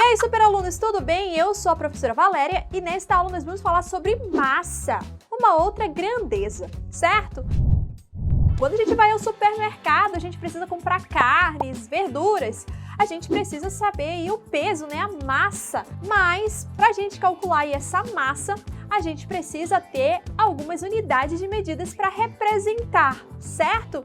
aí, superalunos, tudo bem? Eu sou a professora Valéria e nesta aula nós vamos falar sobre massa, uma outra grandeza, certo? Quando a gente vai ao supermercado, a gente precisa comprar carnes, verduras, a gente precisa saber aí o peso, né, a massa. Mas, para a gente calcular aí essa massa, a gente precisa ter algumas unidades de medidas para representar, certo?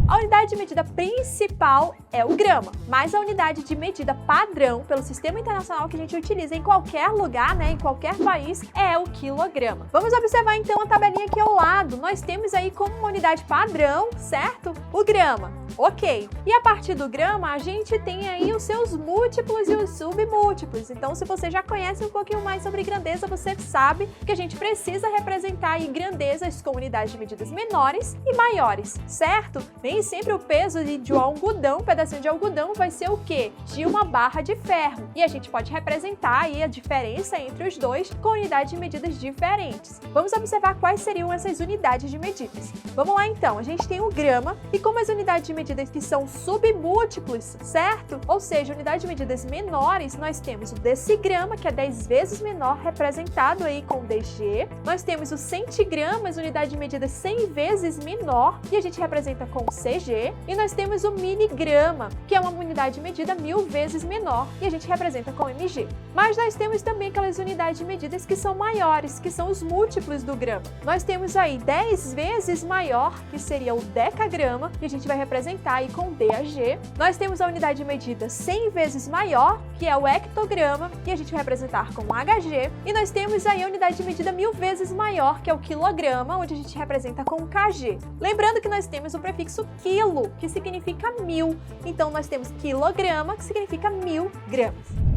A unidade de medida principal é o grama, mas a unidade de medida padrão pelo Sistema Internacional que a gente utiliza em qualquer lugar, né, em qualquer país, é o quilograma. Vamos observar então a tabelinha aqui ao lado. Nós temos aí como uma unidade padrão, certo? O grama. Ok. E a partir do grama, a gente tem aí os seus múltiplos e os submúltiplos. Então, se você já conhece um pouquinho mais sobre grandeza, você sabe que a gente precisa representar aí grandezas com unidades de medidas menores e maiores, certo? Nem sempre o peso de um algodão, um pedacinho de algodão, vai ser o quê? De uma barra de ferro. E a gente pode representar aí a diferença entre os dois com unidades de medidas diferentes. Vamos observar quais seriam essas unidades de medidas. Vamos lá então, a gente tem o grama e como as unidades de medidas que são submúltiplos, certo? Ou seja, unidades de medidas menores, nós temos o decigrama, que é 10 vezes menor, representado aí com dg. Nós temos o centigramas, unidade de medida 100 vezes menor, e a gente representa com cg. E nós temos o miligrama, que é uma unidade de medida 1000 vezes menor, e a gente representa com mg. Mas nós temos também aquelas unidades de medidas que são maiores, que são os múltiplos do grama. Nós temos aí 10 vezes maior, que seria o decagrama, e a gente vai representar aí com DAG. Nós temos a unidade de medida 100 vezes maior, que é o hectograma, e a gente vai representar com HG. E nós temos aí a unidade de medida 1000 vezes maior, que é o quilograma, onde a gente representa com KG. Lembrando que nós temos o prefixo quilo, que significa 1000. Então nós temos quilograma, que significa 1000 gramas.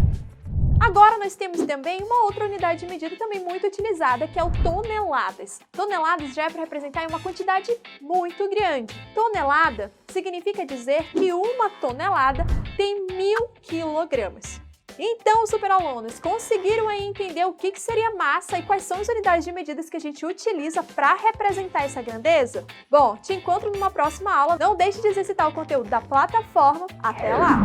Agora nós temos também uma outra unidade de medida também muito utilizada, que é o toneladas. Toneladas já é para representar uma quantidade muito grande. Tonelada significa dizer que uma tonelada tem 1000 quilogramas. Então, superalunos, conseguiram aí entender o que seria massa e quais são as unidades de medidas que a gente utiliza para representar essa grandeza? Bom, te encontro numa próxima aula. Não deixe de exercitar o conteúdo da plataforma. Até lá!